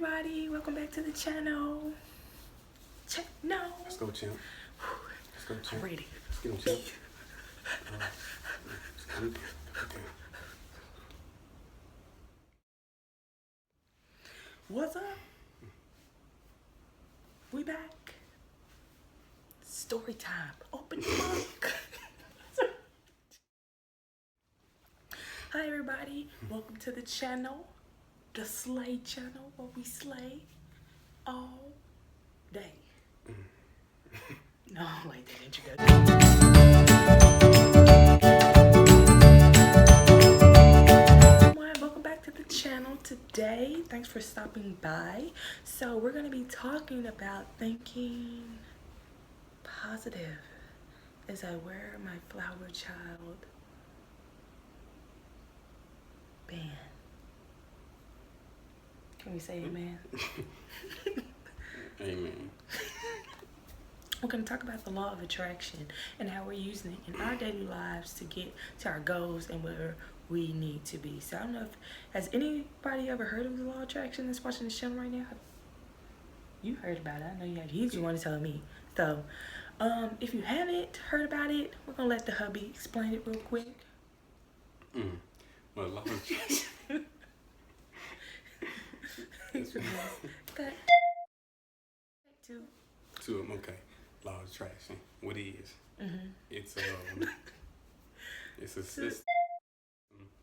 everybody, welcome back to the channel. Let's go, champ. Let's go, champ. I'm ready. Let's get him, champ. Okay. What's up? We back. Story time. Open the book. Hi everybody, welcome to the channel, the Slay channel, where we slay all day. No, like that introduction. Welcome back to the channel today. Thanks for stopping by. So we're gonna be talking about thinking positive as I wear my flower child band. Can we say amen? Amen. We're going to talk about the law of attraction and how we're using it in our daily lives to get to our goals and where we need to be. So I don't know if, has anybody ever heard of the law of attraction that's watching this channel right now? You heard about it. I know you have. He's the one to tell me. So if you haven't heard about it, we're going to let the hubby explain it real quick. Well, law of attraction. Cut. Two of them, okay. Law of attraction. What it is? It's it's a system.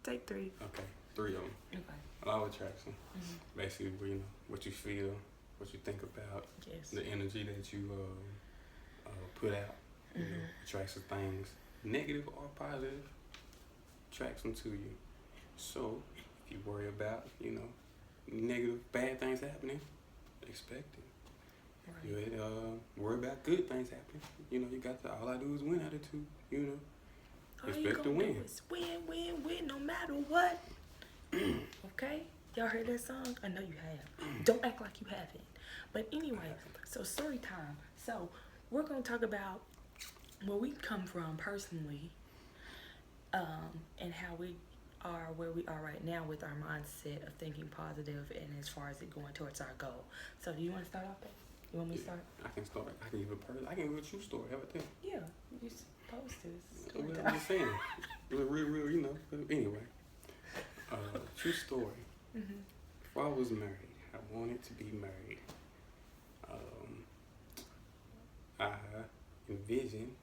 Take three. Okay, three of them. Okay. Law of attraction. Basically, what you feel, what you think about, Yes. the energy that you put out. You know, attracts the things, negative or positive, attracts them to you. So if you worry about, negative, bad things happening, expect it. Right. You worry about good things happening. You got to, all I do is win attitude, expect to win. Win, no matter what. Okay? Y'all heard that song? I know you have. Don't act like you haven't. But anyway, so story time. So we're going to talk about where we come from personally, and how we are where we are right now with our mindset of thinking positive and as far as it going towards our goal. So do you want to start off there? You want me to start? I can start. I can give a true story. How about that? Yeah, you're supposed to. Well, I'm just saying. Real, But anyway, true story. Before I was married, I wanted to be married. I envisioned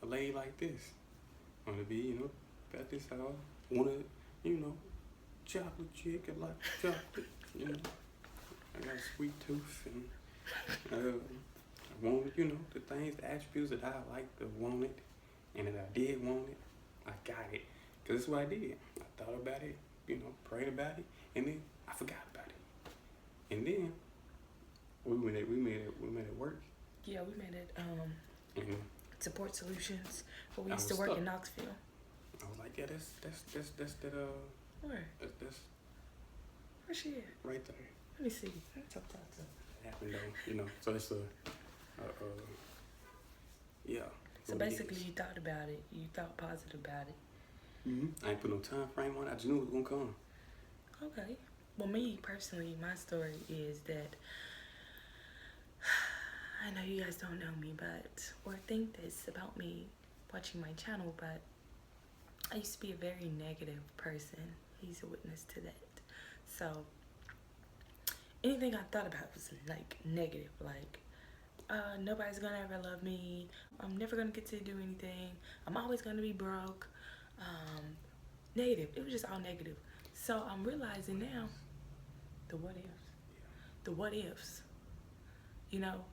a lady like this. I wanted to be, at this house. Wanted, chocolate chick. I like chocolate. I got a sweet tooth, and I wanted, the things, the attributes that I liked, that wanted, and that I did want it. I got it, cause that's what I did. I thought about it, prayed about it, and then I forgot about it. And then we made it work. Yeah, we made it. Support Solutions. But we I used to was work stuck. in Knoxville. I was like, yeah, that's that Where? that's Where's she at? right there. Let me see. Let me talk. Happened though, so it's yeah. So basically, you thought about it. You thought positive about it. I ain't put no time frame on it. I just knew it was gonna come. Okay. Well, me personally, my story is that I know you guys don't know me, or think this about me watching my channel, but I used to be a very negative person. He's a witness to that. So anything I thought about was like negative, like nobody's gonna ever love me, I'm never gonna get to do anything, I'm always gonna be broke. Negative. It was just all negative. So I'm realizing now the what ifs.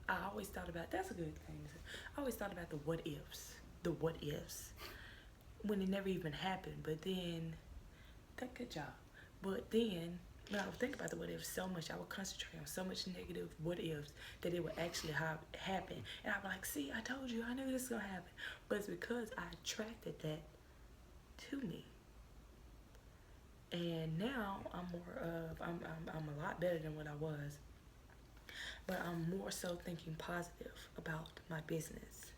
I always thought about, that's a good thing. I always thought about the what ifs when it never even happened. But then, good job. But then, when I would think about the what ifs so much, I would concentrate on so much negative what ifs that it would actually happen. And I'd be like, see, I told you, I knew this was going to happen. But it's because I attracted that to me. And now I'm a lot better than what I was. But I'm more so thinking positive about my business,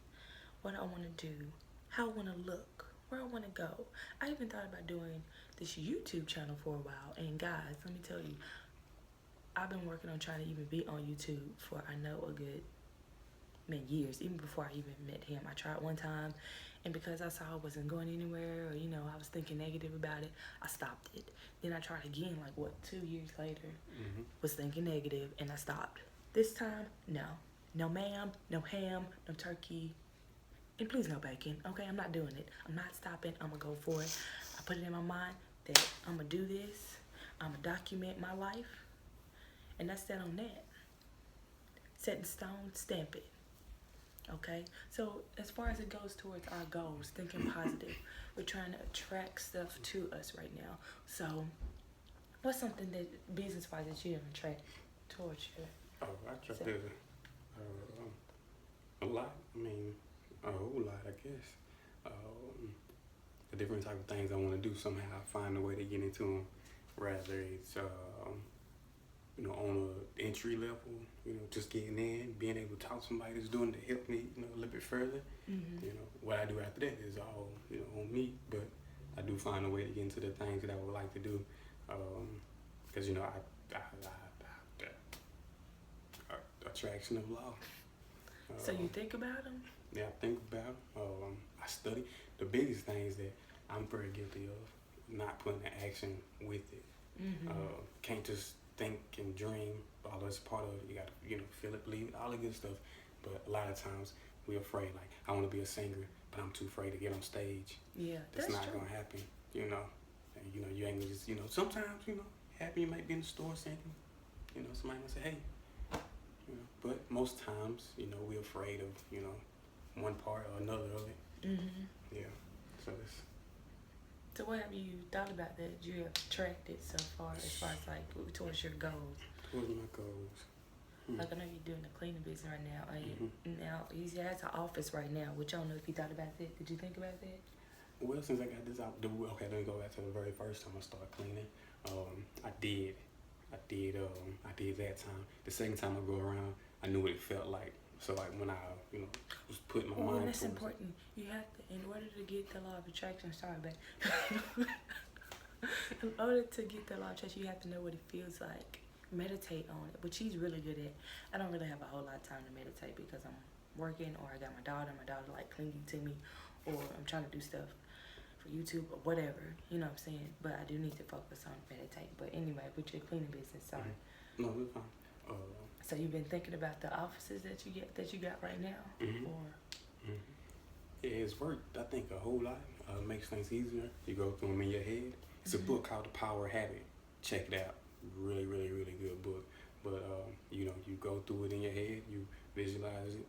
what I want to do, how I want to look, where I want to go. I even thought about doing this YouTube channel for a while. And guys, let me tell you, I've been working on trying to even be on YouTube for I know a good years, even before I even met him. I tried one time, and because I saw I wasn't going anywhere, or I was thinking negative about it, I stopped it. Then I tried again, like 2 years later, was thinking negative, and I stopped. This time, no ma'am, no ham, no turkey, and please no bacon. Okay, I'm not doing it. I'm not stopping. I'm gonna go for it. I put it in my mind that I'm gonna do this. I'm gonna document my life, and that's that on that. Set in stone, stamp it. Okay, so as far as it goes towards our goals, thinking positive, we're trying to attract stuff to us right now. So what's something that business-wise that you have attract towards you? Oh, I attracted a lot. I mean, a whole lot, I guess. The different type of things I want to do, somehow I find a way to get into them. Rather it's on a entry level, just getting in, being able to talk to somebody that's doing to help me, a little bit further. What I do after that is all, on me, but I do find a way to get into the things that I would like to do, because, attraction of law. So you think about them? Yeah, I think about them. I study. The biggest thing is that I'm very guilty of not putting the action with it. Can't just think and dream, although it's part of it. You got to, feel it, believe it, all the good stuff. But a lot of times we're afraid, like, I want to be a singer, but I'm too afraid to get on stage. Yeah, that's not going to happen, And, you ain't just, sometimes, happy you might be in the store singing, somebody might say, hey, but most times, we're afraid of, one part or another of it. Yeah, so it's. So what have you thought about that you have attracted so far as like towards your goals? Towards my goals. Like I know you're doing the cleaning business right now. Now he has an office right now, which I don't know if you thought about that. Did you think about that? Well, since I got this out, okay, let me go back to the very first time I started cleaning. I did that time. The second time I go around, I knew what it felt like. So like when I, was putting my mind that's towards important. You have to, in order to get the law of attraction, in order to get the law of attraction, you have to know what it feels like. Meditate on it, which he's really good at. I don't really have a whole lot of time to meditate because I'm working, or I got my daughter like clinging to me, or I'm trying to do stuff for YouTube or whatever, you know what I'm saying? But I do need to focus on meditate. But anyway, with your cleaning business, sorry. No, we're fine. So you've been thinking about the offices that you got right now, or? Yeah, it's worked. I think a whole lot. Makes things easier. You go through them in your head. It's a book called The Power of Habit. Check it out. Really, really, really good book. But you go through it in your head. You visualize it.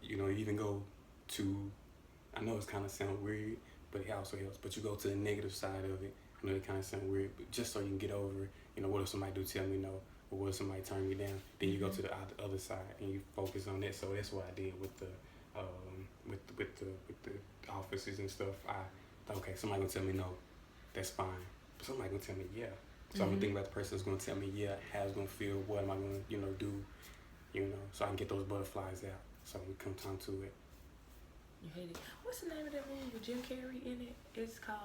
You even go to. I know it's kind of sound weird, but it also helps. But you go to the negative side of it. I know it kind of sound weird, but just so you can get over it. What if somebody do tell me no? Or what if somebody turn me down? Then you go to the other side and you focus on that. So that's what I did with the offices and stuff. I thought, okay, somebody gonna tell me no, that's fine. But somebody gonna tell me yeah. So I'm gonna think about the person that's gonna tell me yeah, how it's gonna feel, what am I gonna do, so I can get those butterflies out. So when it comes time to it. You hate it. What's the name of that movie with Jim Carrey in it? It's called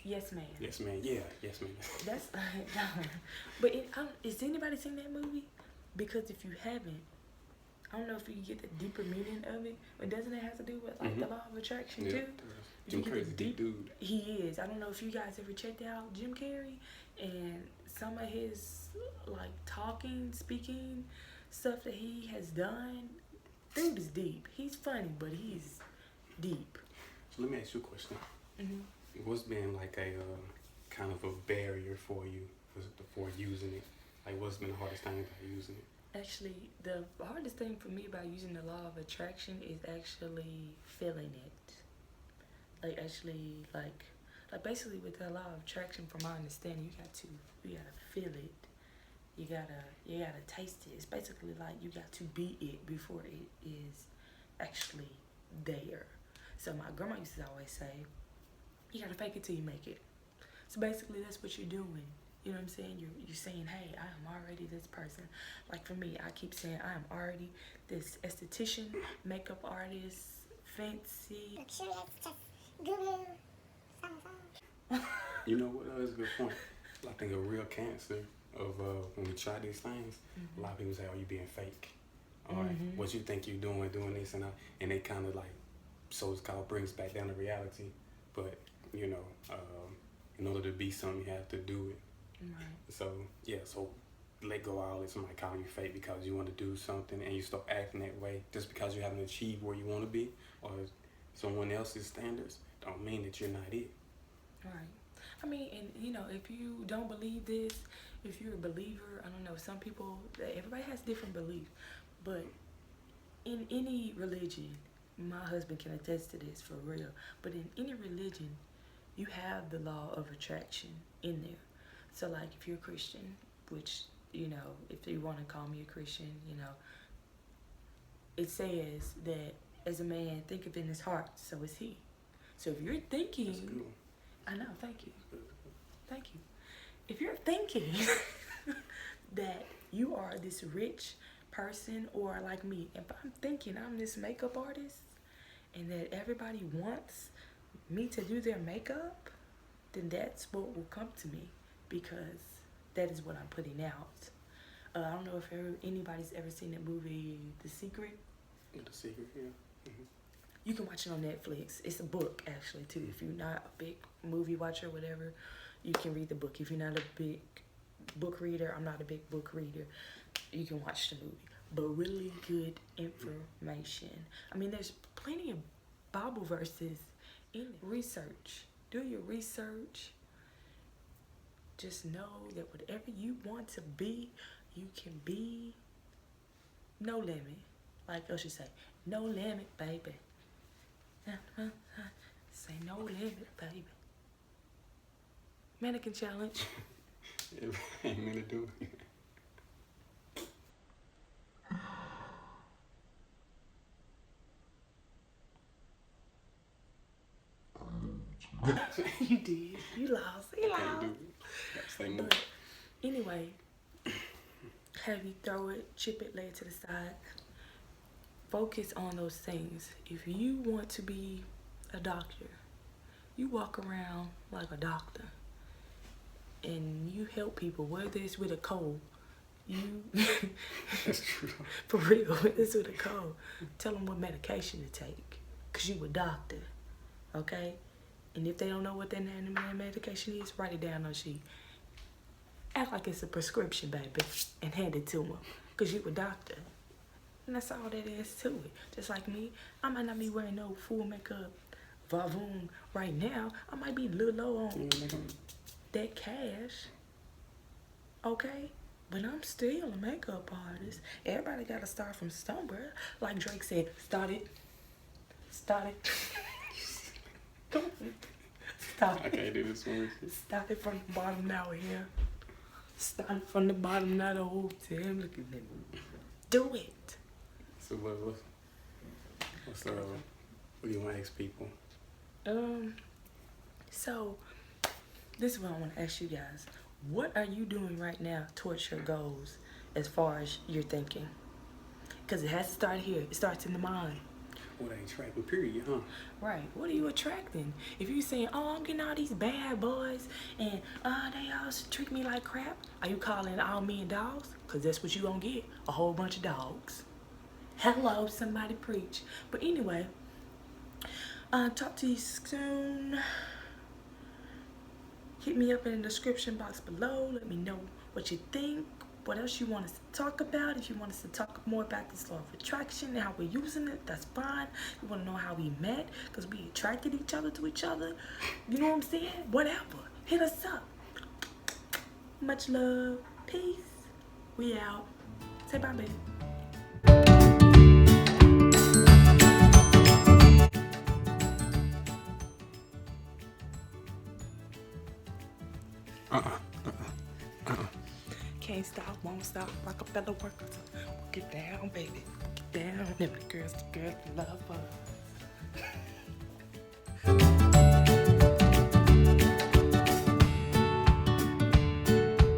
Yes Man. Yes Man. Yeah, Yes Man. That's but is anybody seen that movie? Because if you haven't, I don't know if you get the deeper meaning of it, but doesn't it have to do with like the law of attraction too? Jim Carrey's a deep dude. He is. I don't know if you guys ever checked out Jim Carrey and some of his like speaking stuff that he has done. Dude is deep. He's funny, but he's deep. So let me ask you a question. What's been like a kind of a barrier for you for using it? Like what's been the hardest thing about using it? Actually, the hardest thing for me about using the law of attraction is actually feeling it. Like basically with the law of attraction, from my understanding, you gotta feel it. You gotta taste it. It's basically like you got to be it before it is actually there. So my grandma used to always say, you gotta fake it till you make it. So basically that's what you're doing. You know what I'm saying? You're saying, hey, I am already this person. Like for me, I keep saying I am already this esthetician, makeup artist, fancy. You know what? That's a good point. I think a real cancer of when we try these things, a lot of people say, "Oh, you being fake." All right, Mhm. what you think you doing this and they kind of like, so it's called brings back down to reality. But you know, in order to be something, you have to do it. Right. So yeah, so let go of all this. Somebody call you fake because you want to do something and you start acting that way just because you haven't achieved where you want to be or someone else's standards. Don't mean that you're not it. Right. I mean, and you know, if you don't believe this, if you're a believer, I don't know, some people, everybody has different beliefs, but in any religion, my husband can attest to this for real, but in any religion, you have the law of attraction in there. So, like, if you're a Christian, which, you know, if you want to call me a Christian, you know, it says that as a man thinketh in his heart, so is he. So if you're That's thinking, good. I know, thank you. Thank you. If you're thinking that you are this rich person, or like me, if I'm thinking I'm this makeup artist and that everybody wants me to do their makeup, then that's what will come to me, because that is what I'm putting out. I don't know if anybody's ever seen that movie, The Secret. The Secret, yeah. Mm-hmm. You can watch it on Netflix. It's a book, actually, too. If you're not a big movie watcher or whatever, you can read the book. If you're not a big book reader, I'm not a big book reader, you can watch the movie. But really good information. I mean, there's plenty of Bible verses in it. Research. Do your research. Just know that whatever you want to be, you can be. No limit. Like Usher say, no limit, baby. Say no limit, baby. Mannequin challenge. It ain't meant to do it. You did. You lost. You Can't lost. do it. Gotta say more. But anyway, have you throw it, chip it, lay it to the side. Focus on those things. If you want to be a doctor, you walk around like a doctor and you help people, whether it's with a cold. You, That's true. for real, whether it's with a cold. Tell them what medication to take, because you a doctor, okay? And if they don't know what that medication is, write it down on a sheet. Act like it's a prescription, baby, and hand it to them, because you a doctor. And that's all that is to it. Just like me, I might not be wearing no full makeup, vavoom right now. I might be a little low on that cash, okay? But I'm still a makeup artist. Everybody got to start from somewhere. Like Drake said, start it. Stop it. I can't do this one. Start it from the bottom, now we're here. Start it from the bottom, now the whole time. Look at them. Do it. So what's what do you want to ask people? So this is what I want to ask you guys. What are you doing right now towards your goals as far as you're thinking? Because it has to start here. It starts in the mind. What ain't attracting, period, huh? Right. What are you attracting? If you're saying, oh, I'm getting all these bad boys and they all treat me like crap, are you calling all men dogs? Because that's what you gonna get. A whole bunch of dogs. Hello, somebody preach. But anyway, talk to you soon. Hit me up in the description box below. Let me know what you think. What else you want us to talk about. If you want us to talk more about this law of attraction and how we're using it, that's fine. You want to know how we met, because we attracted each other to each other. You know what I'm saying? Whatever. Hit us up. Much love. Peace. We out. Say bye, baby. Can't stop, won't stop, Rockefeller workers. Get down, baby. Get down. Them the girls love us.